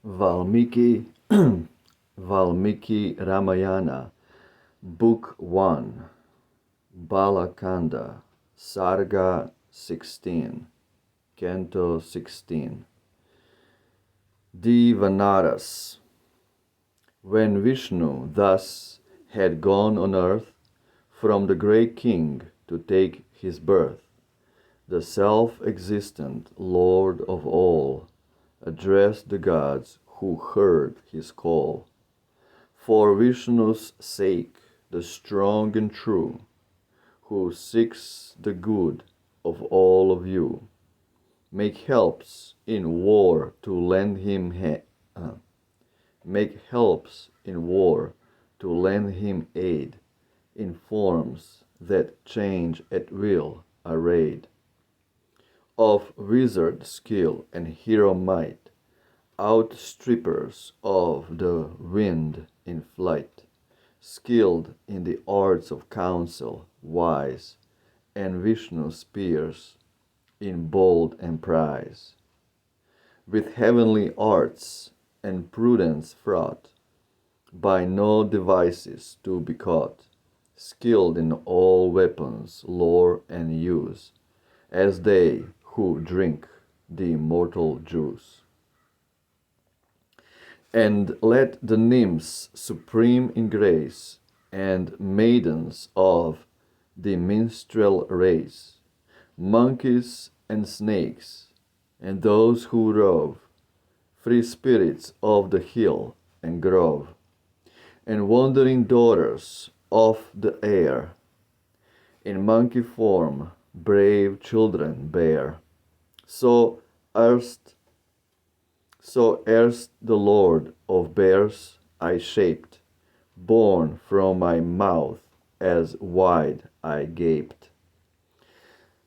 Valmiki, Valmiki Ramayana, Book 1, Bala Kanda, Sarga 16, Canto 16. The Vanaras. When Vishnu thus had gone on earth from the great king to take his birth, the self-existent Lord of all addressed the gods who heard his call. For Vishnu's sake, the strong and true, who seeks the good of all of you, make helps in war to lend him make helps in war to lend him aid in forms that change at will arrayed of wizard skill and hero might, outstrippers of the wind in flight, skilled in the arts of counsel, wise, and Vishnu's peers in bold emprise, with heavenly arts and prudence fraught, by no devices to be caught, skilled in all weapons, lore, and use, as they who drink the immortal juice. And let the nymphs supreme in grace, and maidens of the minstrel race, monkeys and snakes, and those who rove, free spirits of the hill and grove, and wandering daughters of the air, in monkey form brave children bear. So erst the Lord of bears I shaped, born from my mouth as wide I gaped.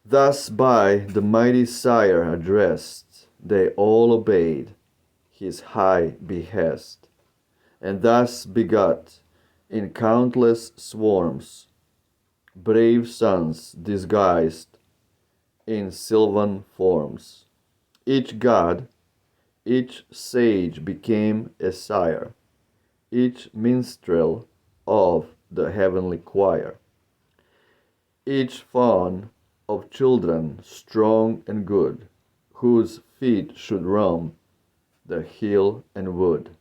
Thus by the mighty sire addressed, they all obeyed his high behest, and thus begot in countless swarms brave sons disguised in sylvan forms. Each god, each sage became a sire, each minstrel of the heavenly choir, each fawn of children strong and good, whose feet should roam the hill and wood.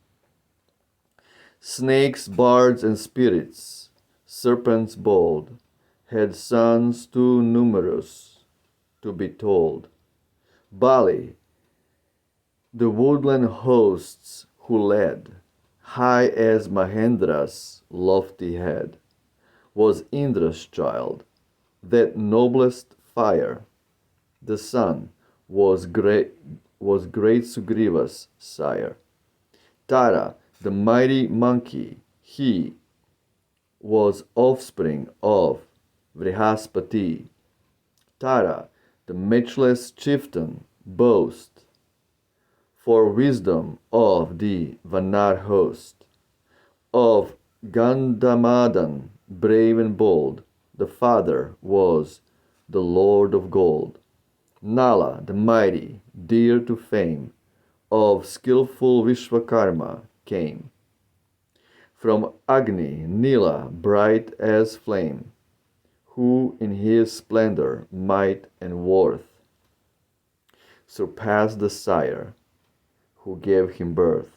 Snakes, bards, and spirits, serpents bold, had sons too numerous to be told. Bali, the woodland hosts who led, high as Mahendra's lofty head, was Indra's child, that noblest fire. The sun was great Sugriva's sire. Tara, the mighty monkey, he was offspring of Vrihaspati. Tara, the matchless chieftain, boast for wisdom of the Vanar host. Of Gandhamadan, brave and bold, the father was the Lord of gold. Nala, the mighty, dear to fame, of skillful Vishvakarma came. From Agni, Nila, bright as flame, who in his splendor, might, and worth surpassed the sire who gave him birth.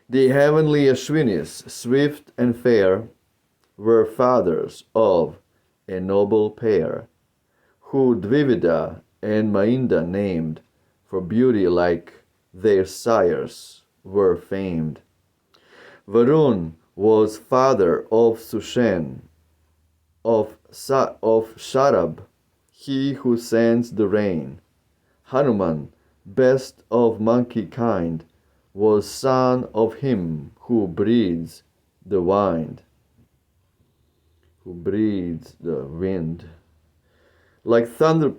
The heavenly Ashwinis, swift and fair, were fathers of a noble pair, who Dvivida and Mainda named, for beauty like their sires were famed. Varun was father of Sushen, of Sharab, he who sends the rain. Hanuman, best of monkey kind, was son of him who breeds the wind. Who breeds the wind. Like thunder,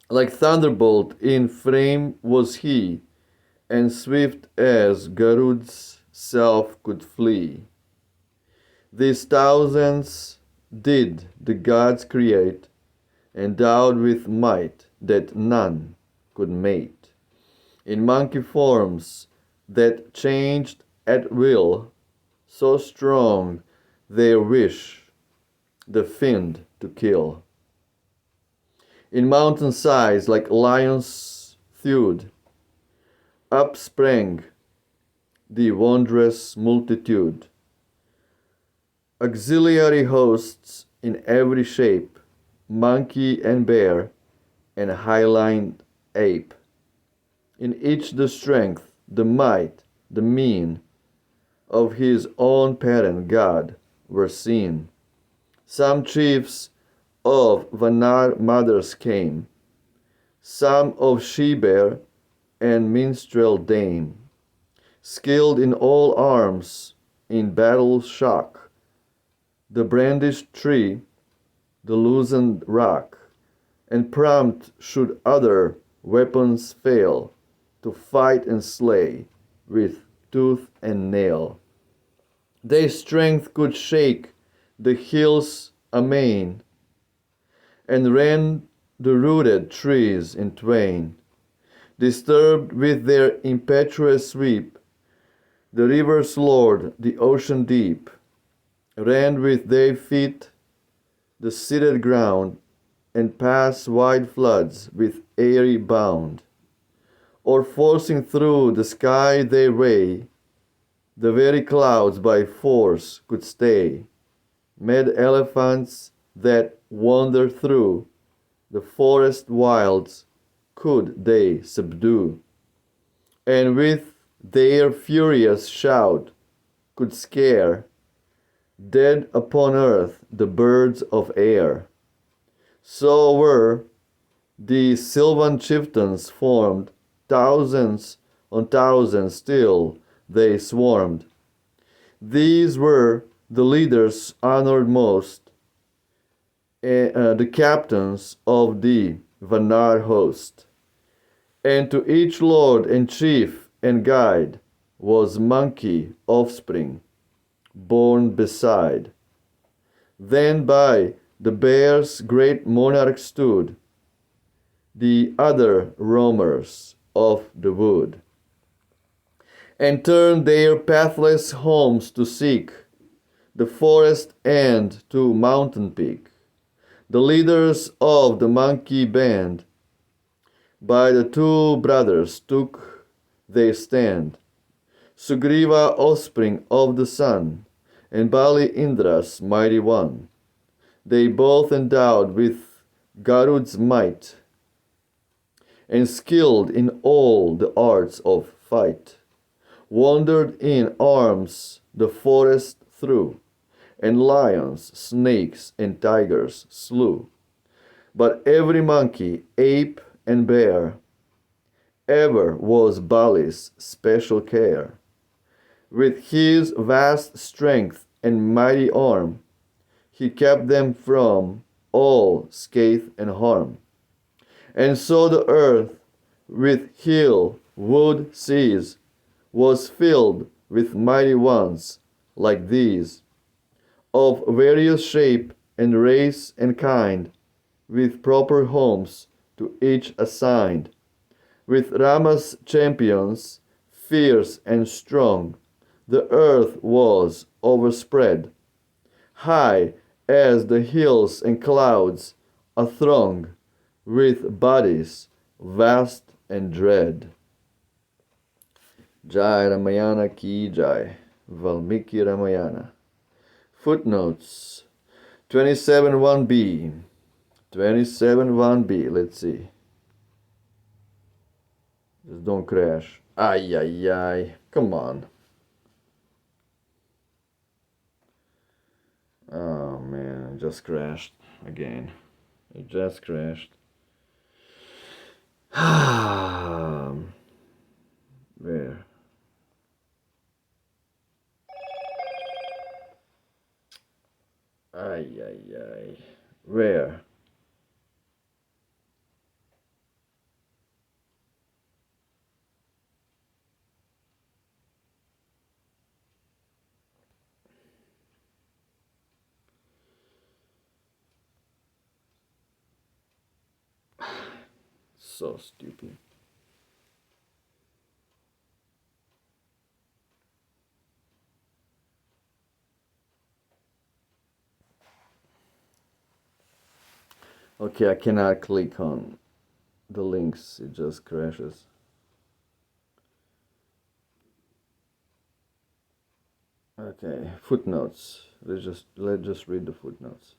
like thunderbolt in frame was he, and swift as Garud's self could flee. These thousands did the gods create, endowed with might that none could mate. In monkey forms that changed at will, so strong their wish the fiend to kill. In mountain sides like lions thewed, up sprang the wondrous multitude. Auxiliary hosts in every shape, monkey and bear and high-lined ape. In each the strength, the might, the mien of his own parent god were seen. Some chiefs of Vanar mothers came, some of she-bear and minstrel dame, skilled in all arms, in battle shock, the brandished tree, the loosened rock, and prompt should other weapons fail, to fight and slay with tooth and nail. Their strength could shake the hills amain, and rend the rooted trees in twain. Disturbed with their impetuous sweep, the river's lord, the ocean deep, rend with their feet the seated ground, and pass wide floods with airy bound. Or forcing through the sky their way, the very clouds by force could stay. Mad elephants that wander through the forest wilds could they subdue, and with their furious shout could scare dead upon earth the birds of air. So were the sylvan chieftains formed, thousands on thousands still they swarmed. These were the leaders honored most, the captains of the Vanar host. And to each lord and chief and guide was monkey offspring born beside. Then by the bear's great monarch stood the other roamers of the wood, and turned their pathless homes to seek the forest end to mountain peak. The leaders of the monkey band by the two brothers took their stand. Sugriva, offspring of the sun, and Bali, Indra's mighty one. They both endowed with Garud's might, and skilled in all the arts of fight, wandered in arms the forest through, and lions, snakes, and tigers slew. But every monkey, ape, and bear ever was Bali's special care. With his vast strength and mighty arm, he kept them from all scathe and harm. And so the earth with hill, wood, seas was filled with mighty ones like these, of various shape and race and kind, with proper homes to each assigned, with Rama's champions, fierce and strong. The earth was overspread, high as the hills and clouds, a throng, with bodies vast and dread. Jai Ramayana ki Jai. Valmiki Ramayana. Footnotes 27.1b. 27.1b. Let's see. Just don't crash. Ay, ay, ay. Come on. Oh man, it just crashed again. It just crashed. Where? Ay, ay, ay. Where? So stupid. Okay, I cannot click on the links, it just crashes. Okay, footnotes. Let's just read the footnotes.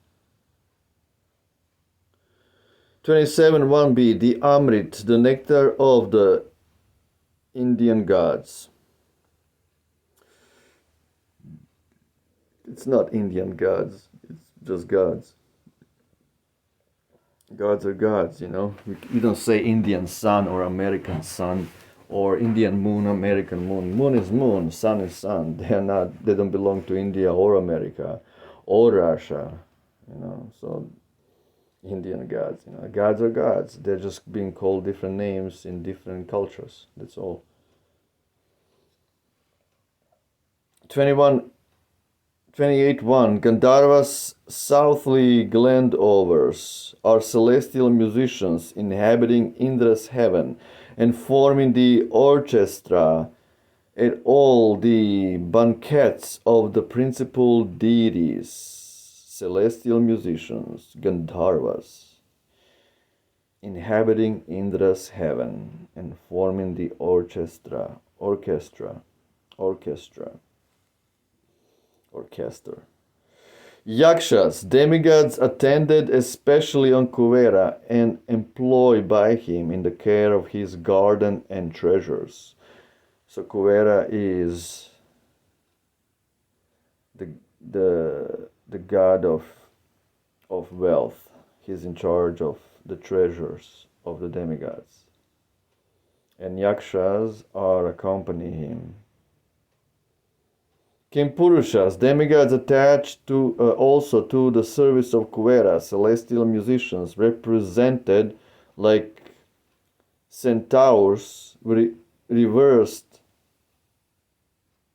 27 1b, the Amrit, the nectar of the Indian gods. It's not Indian gods, it's just gods. Gods are gods, you know. You don't say Indian sun or American sun or Indian moon, American moon. Moon is moon, sun is sun. They don't belong to India or America or Russia, you know. So Indian gods, you know. Gods are gods. They're just being called different names in different cultures. That's all. 21 28:1 Gandharvas, southly Glandovers, are celestial musicians inhabiting Indra's heaven and forming the orchestra at all the banquets of the principal deities. Celestial musicians, Gandharvas, inhabiting Indra's heaven and forming the orchestra. Yakshas, demigods attended especially on Kuvera and employed by him in the care of his garden and treasures. So Kuvera is the god of wealth. He's in charge of the treasures of the demigods. And Yakshas are accompanying him. Kimpurushas, demigods attached to also to the service of Kuvera, celestial musicians represented like centaurs reversed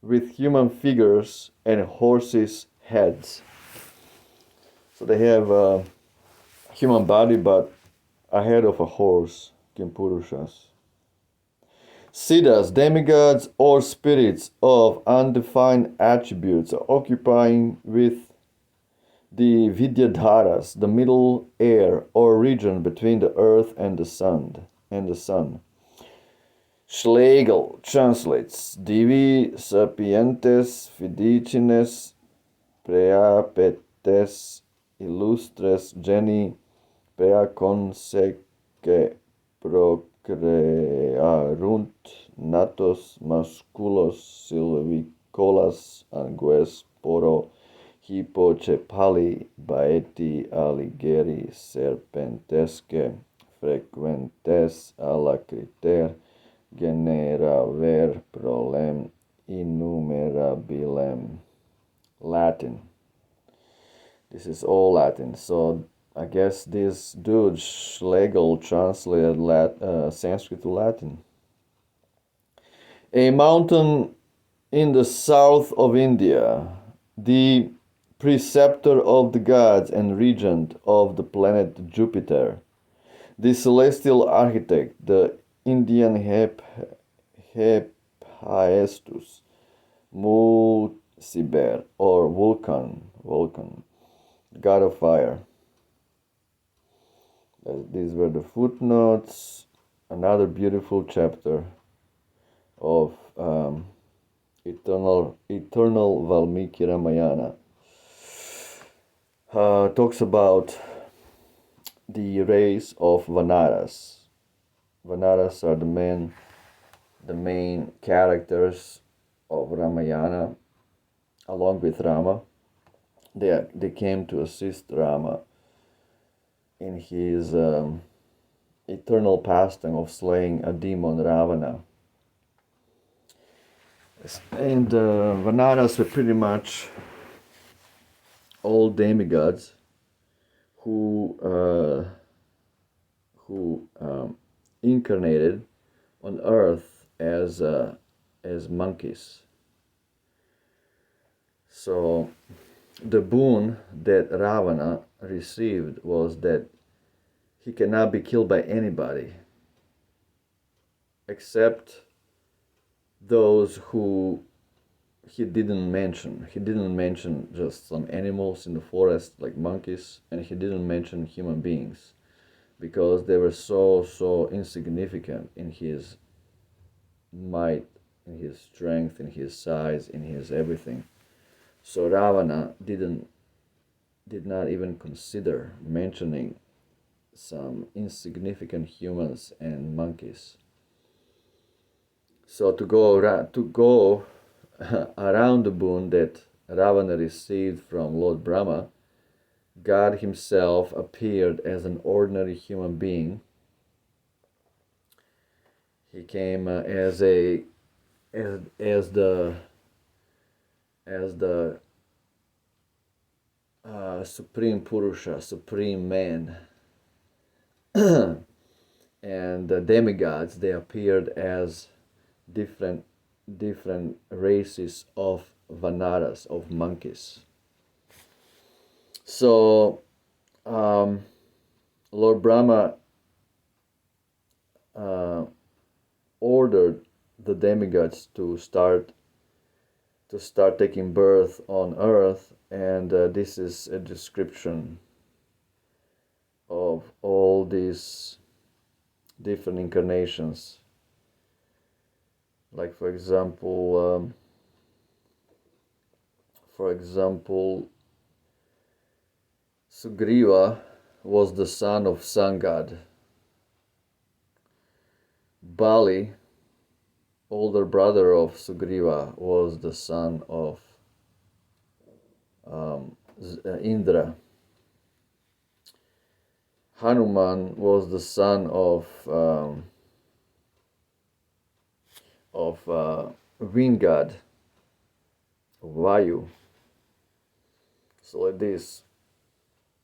with human figures and horses' heads. So they have a human body but a head of a horse, Kimpurushas. Siddhas, demigods or spirits of undefined attributes, occupying with the Vidyadharas, the middle air or region between the earth and the sun. Schlegel translates Divi sapientes fidicines preapetes illustres geni preaconseque procrearunt natos masculos silvicolas angues poro hippocepali baeti aligeri serpentesque frequentes alacriter generaver prolem innumerabilem. Latin. This is all Latin. So I guess this dude Schlegel translated Sanskrit to Latin. A mountain in the south of India, the preceptor of the gods and regent of the planet Jupiter, the celestial architect, the Indian Hephaestus, Mulciber, or Vulcan, god of fire. These were the footnotes. Another beautiful chapter of eternal Valmiki Ramayana. Talks about the race of Vanaras. Vanaras are the main characters of Ramayana, along with Rama. They came to assist Rama in his eternal pastime of slaying a demon, Ravana. And Vanaras were pretty much all demigods who incarnated on earth as monkeys. So the boon that Ravana received was that he cannot be killed by anybody. except those who he didn't mention. He didn't mention just some animals in the forest like monkeys, and he didn't mention human beings because they were so insignificant in his might, in his strength, in his size, in his everything. So Ravana did not even consider mentioning some insignificant humans and monkeys. So to go around the boon that Ravana received from Lord Brahma, God himself appeared as an ordinary human being. He came as the supreme Purusha, supreme man, and the demigods. They appeared as different different races of Vanaras, of monkeys. So Lord Brahma ordered the demigods to start taking birth on earth, and this is a description of all these different incarnations. Like for example, Sugriva was the son of sun god. Bali, older brother of Sugriva, was the son of Indra. Hanuman was the son of wind god, Vayu. So like this,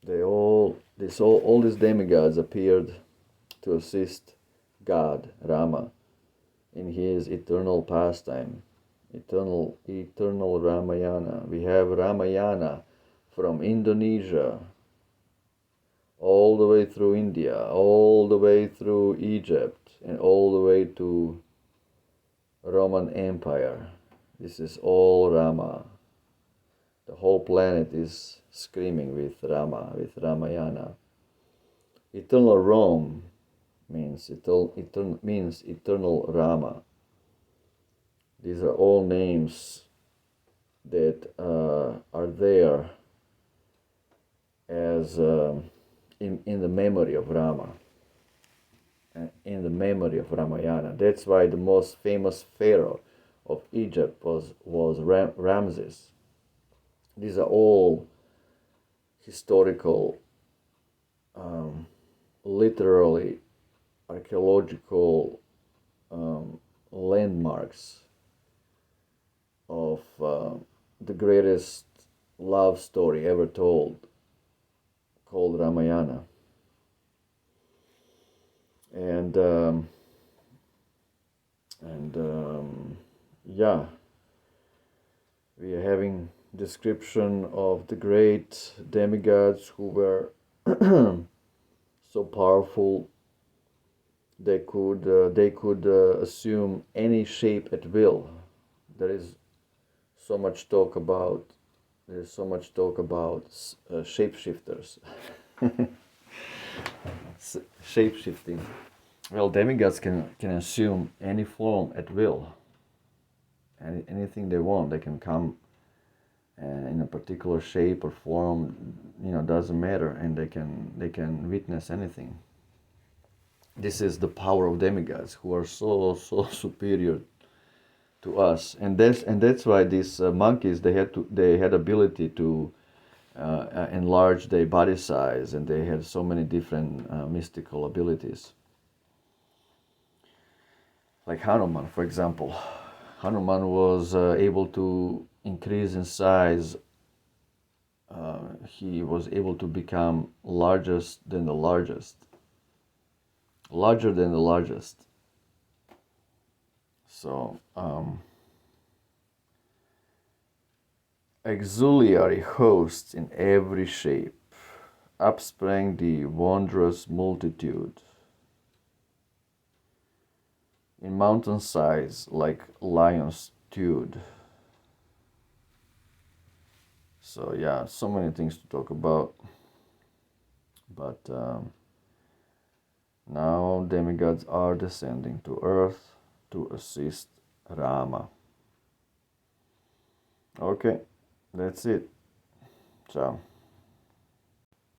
all these demigods appeared to assist God Rama in his eternal pastime, eternal Ramayana. We have Ramayana from Indonesia all the way through India, all the way through Egypt, and all the way to Roman Empire. This is all Rama. The whole planet is screaming with Rama, with Ramayana. Eternal Rome means eternal Rama. These are all names that are there as in the memory of Rama, in the memory of Ramayana. That's why the most famous pharaoh of Egypt was Ramses. These are all historical, literally archaeological landmarks of the greatest love story ever told, called Ramayana. And yeah, we are having description of the great demigods who were so powerful they could assume any shape at will. There is so much talk about shapeshifters. Shapeshifting. Well, demigods can assume any form at will. Anything they want, they can come in a particular shape or form. Doesn't matter, and they can witness anything. This is the power of demigods, who are so superior to us, and that's why these monkeys, they had ability to enlarge their body size, and they had so many different mystical abilities. Like Hanuman, for example. Hanuman was able to increase in size. He was able to become larger than the largest. So, auxiliary hosts in every shape, upsprang the wondrous multitude. in mountainsides like lions stewed. So yeah, so many things to talk about. But now demigods are descending to earth to assist Rama. Okay, that's it. Ciao.